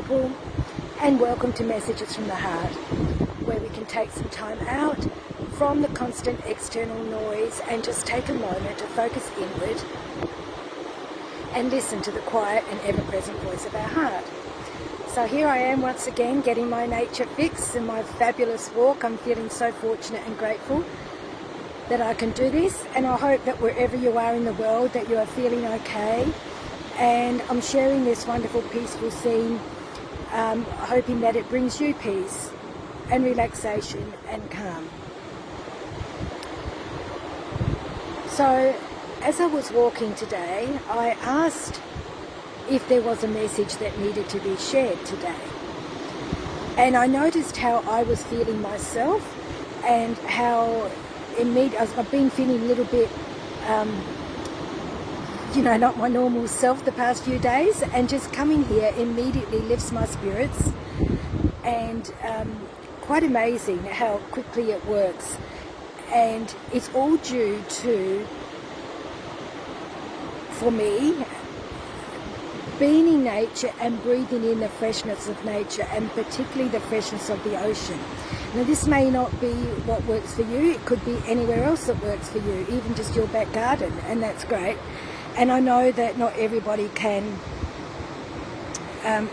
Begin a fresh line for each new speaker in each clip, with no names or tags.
people, and welcome to Messages from the Heart, where we can take some time out from the constant external noise and just take a moment to focus inward and listen to the quiet and ever-present voice of our heart. So here I am once again getting my nature fix and my fabulous walk. I'm feeling so fortunate and grateful that I can do this, and I hope that wherever you are in the world that you are feeling okay. And I'm sharing this wonderful peaceful scene, hoping that it brings you peace and relaxation and calm. So as I was walking today, I asked if there was a message that needed to be shared today. And I noticed how I was feeling myself and how I've been feeling a little bit not my normal self the past few days, and just coming here immediately lifts my spirits, and quite amazing how quickly it works. And it's all due to, for me, being in nature and breathing in the freshness of nature, and particularly the freshness of the ocean. Now this may not be what works for you, it could be anywhere else that works for you, even just your back garden, and that's great. And I know that not everybody can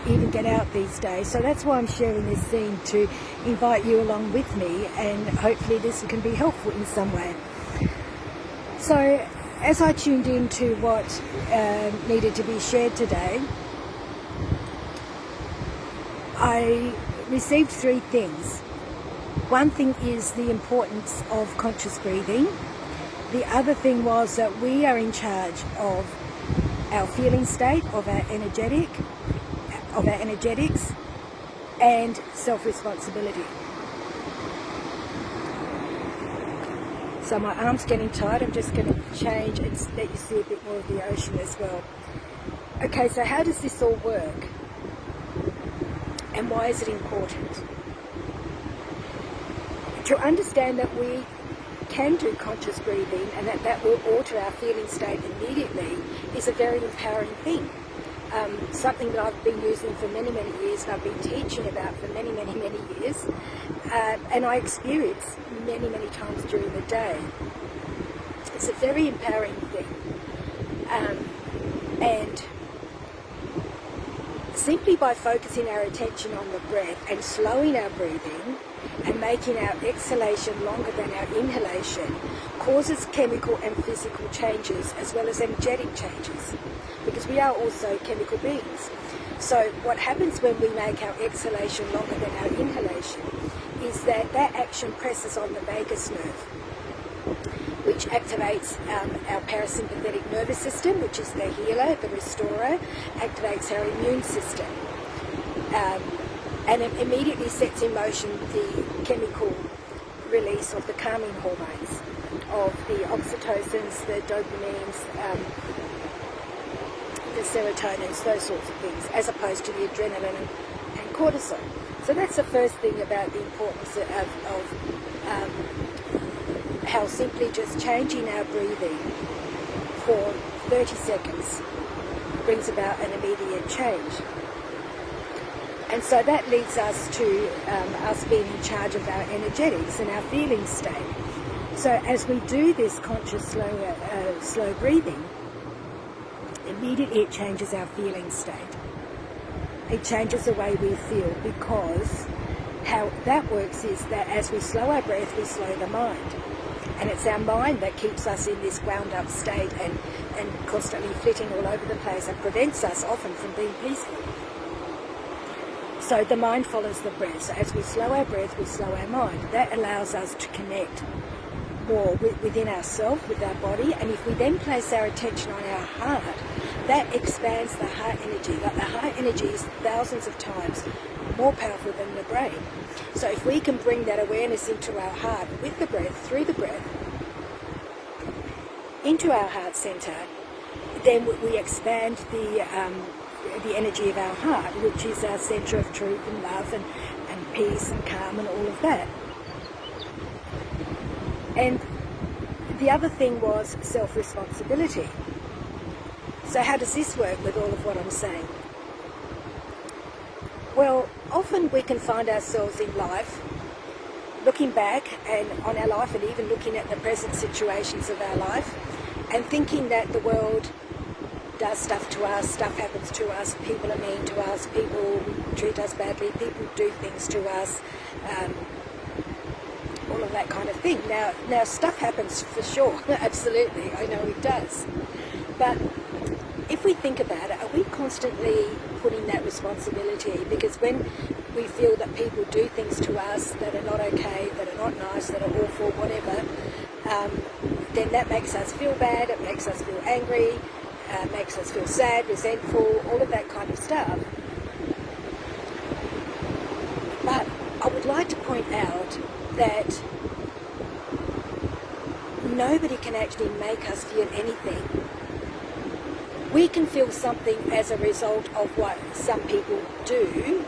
even get out these days. So that's why I'm sharing this scene, to invite you along with me, and hopefully this can be helpful in some way. So as I tuned into what needed to be shared today, I received three things. One thing is the importance of conscious breathing. The other thing was that we are in charge of our feeling state, of our energetics, and self-responsibility. So my arm's getting tight. I'm just going to change and let you see a bit more of the ocean as well. Okay, so how does this all work? And why is it important? To understand that we can do conscious breathing, and that will alter our feeling state immediately, is a very empowering thing. Something that I've been using for many, many years, and I've been teaching about for many, many, many years, and I experience many, many times during the day. It's a very empowering thing, and simply by focusing our attention on the breath and slowing our breathing and making our exhalation longer than our inhalation causes chemical and physical changes as well as energetic changes, because we are also chemical beings. So what happens when we make our exhalation longer than our inhalation is that action presses on the vagus nerve, which activates our parasympathetic nervous system, which is the healer, the restorer, activates our immune system, and it immediately sets in motion the chemical release of the calming hormones, of the oxytocins, the dopamines, the serotonins, those sorts of things, as opposed to the adrenaline and cortisol. So that's the first thing about the importance of how simply just changing our breathing for 30 seconds brings about an immediate change. And so that leads us to us being in charge of our energetics and our feeling state. So as we do this conscious slow breathing, immediately it changes our feeling state. It changes the way we feel, because how that works is that as we slow our breath, we slow the mind. And it's our mind that keeps us in this wound up state and constantly flitting all over the place, and prevents us often from being peaceful. So the mind follows the breath. So as we slow our breath, we slow our mind. That allows us to connect more within ourselves, with our body. And if we then place our attention on our heart, that expands the heart energy. Like, the heart energy is thousands of times more powerful than the brain. So if we can bring that awareness into our heart with the breath, through the breath, into our heart center, then we expand the energy of our heart, which is our center of truth and love and peace and calm and all of that. And the other thing was self-responsibility. So how does this work with all of what I'm saying? Well, often we can find ourselves in life looking back and on our life, and even looking at the present situations of our life, and thinking that the world does stuff to us, stuff happens to us, people are mean to us, people treat us badly, people do things to us, all of that kind of thing. Now stuff happens for sure, absolutely, I know it does. But if we think about it, are we constantly putting that responsibility? Because when we feel that people do things to us that are not okay, that are not nice, that are awful, whatever, then that makes us feel bad, it makes us feel angry, makes us feel sad, resentful, all of that kind of stuff. But I would like to point out that nobody can actually make us feel anything. We can feel something as a result of what some people do,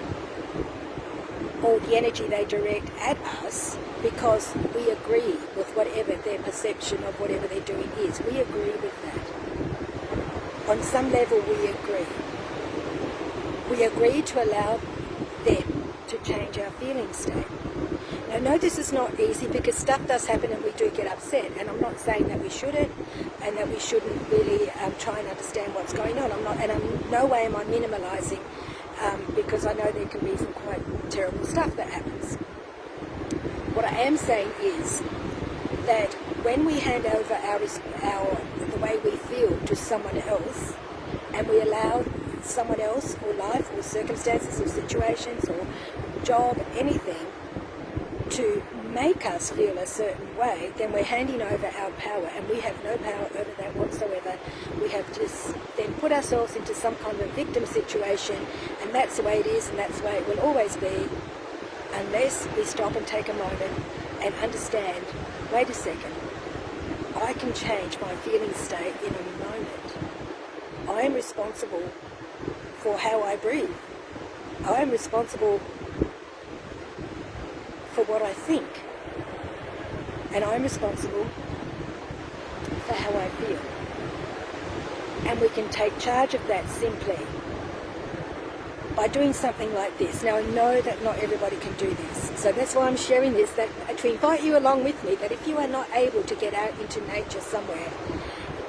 or the energy they direct at us, because we agree with whatever their perception of whatever they're doing is. We agree with that. On some level we agree. We agree to allow them to change our feeling state. Now, no, this is not easy, because stuff does happen and we do get upset, and I'm not saying that we shouldn't, and that we shouldn't really try and understand what's going on. No way am I minimalising, because I know there can be some quite terrible stuff that happens. What I am saying is that when we hand over the way we feel to someone else, and we allow someone else, or life, or circumstances, or situations, or job, anything, to make us feel a certain way, then we're handing over our power, and we have no power over that whatsoever. We have just then put ourselves into some kind of victim situation, and that's the way it is, and that's the way it will always be, unless we stop and take a moment and understand, wait a second, I can change my feeling state in a moment. I am responsible for how I breathe. I am responsible for what I think, and I'm responsible for how I feel. And we can take charge of that simply by doing something like this. Now, I know that not everybody can do this, so that's why I'm sharing this, that to invite you along with me, that if you are not able to get out into nature somewhere,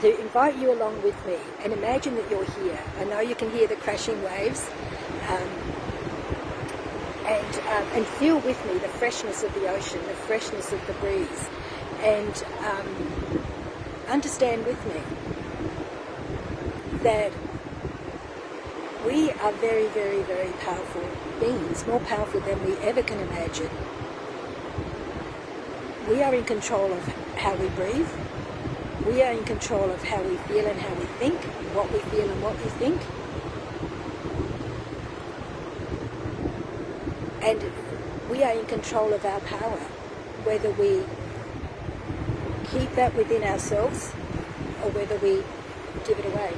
to invite you along with me and imagine that you're here. I know you can hear the crashing waves, and feel with me the freshness of the ocean, the freshness of the breeze, and understand with me that we are very, very, very powerful beings, more powerful than we ever can imagine. We are in control of how we breathe. We are in control of how we feel and how we think, what we feel and what we think. And we are in control of our power, whether we keep that within ourselves or whether we give it away.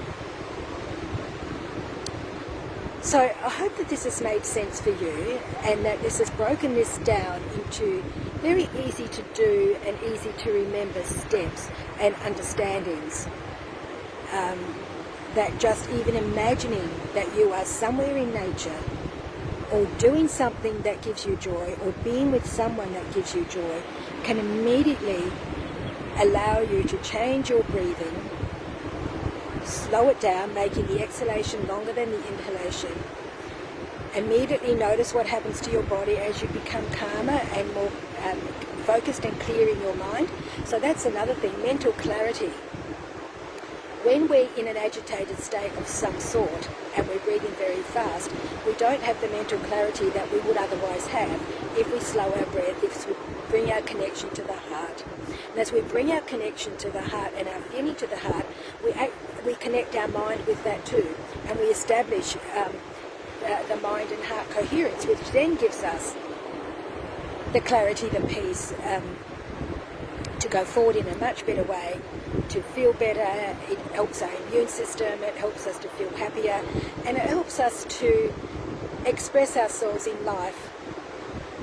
So I hope that this has made sense for you, and that this has broken this down into very easy to do and easy to remember steps and understandings. That just even imagining that you are somewhere in nature, or doing something that gives you joy, or being with someone that gives you joy, can immediately allow you to change your breathing, slow it down, making the exhalation longer than the inhalation. Immediately notice what happens to your body as you become calmer and more focused and clear in your mind. So that's another thing, mental clarity. When we're in an agitated state of some sort and we're breathing very fast, we don't have the mental clarity that we would otherwise have if we slow our breath, if we bring our connection to the heart. And as we bring our connection to the heart and our feeling to the heart, we connect our mind with that too, and we establish the mind and heart coherence, which then gives us the clarity, the peace, to go forward in a much better way, to feel better. It helps our immune system, it helps us to feel happier, and it helps us to express ourselves in life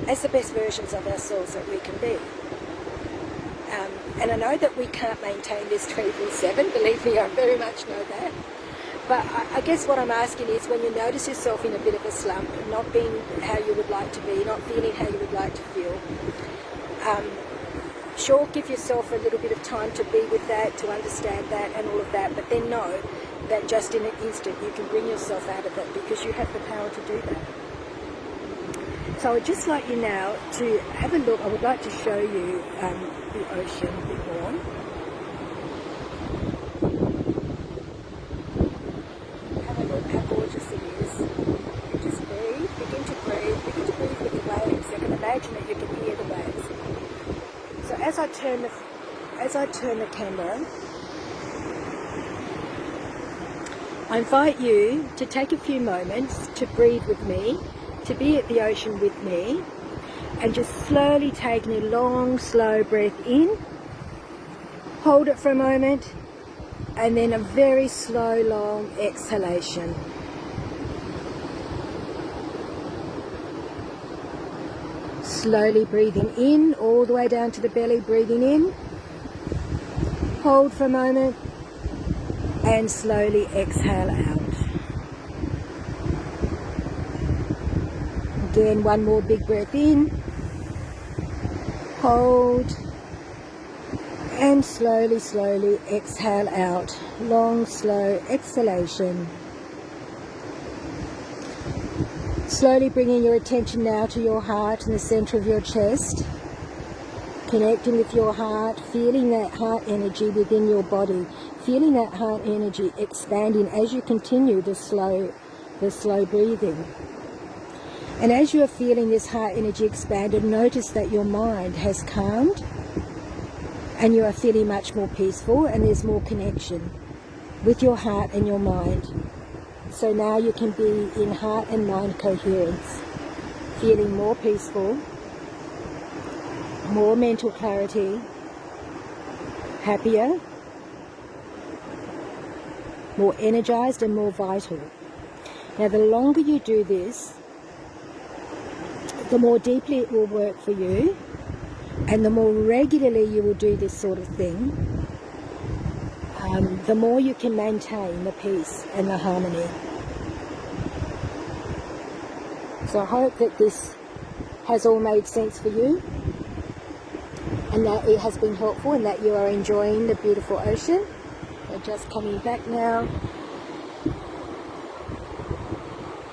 as the best versions of ourselves that we can be. And I know that we can't maintain this 24/7, believe me, I very much know that. But I guess what I'm asking is, when you notice yourself in a bit of a slump, not being how you would like to be, not feeling how you would like to feel, sure, give yourself a little bit of time to be with that, to understand that and all of that, but then know that just in an instant you can bring yourself out of it, because you have the power to do that. So I would just like you now to have a look. I would like to show you the ocean a bit more. Have a look how gorgeous it is. You just breathe, begin to breathe with the waves. You can imagine that you can hear the waves. So as I turn the camera, I invite you to take a few moments to breathe with me, to be at the ocean with me, and just slowly taking a long, slow breath in, hold it for a moment, and then a very slow, long exhalation. Slowly breathing in, all the way down to the belly, breathing in, hold for a moment, and slowly exhale out. Again, one more big breath in, hold, and slowly, slowly exhale out. Long, slow exhalation. Slowly bringing your attention now to your heart in the center of your chest. Connecting with your heart, feeling that heart energy within your body. Feeling that heart energy expanding as you continue the slow breathing. And as you are feeling this heart energy expanded, notice that your mind has calmed and you are feeling much more peaceful, and there's more connection with your heart and your mind. So now you can be in heart and mind coherence, feeling more peaceful, more mental clarity, happier, more energized and more vital. Now the longer you do this, the more deeply it will work for you, and the more regularly you will do this sort of thing, the more you can maintain the peace and the harmony. So I hope that this has all made sense for you, and that it has been helpful, and that you are enjoying the beautiful ocean. So just coming back now.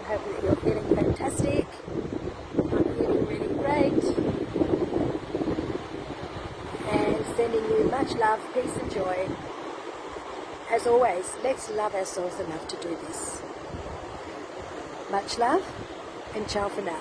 I hope that you're feeling fantastic. I'm feeling really great. And sending you much love, peace and joy. As always, let's love ourselves enough to do this. Much love, and ciao for now.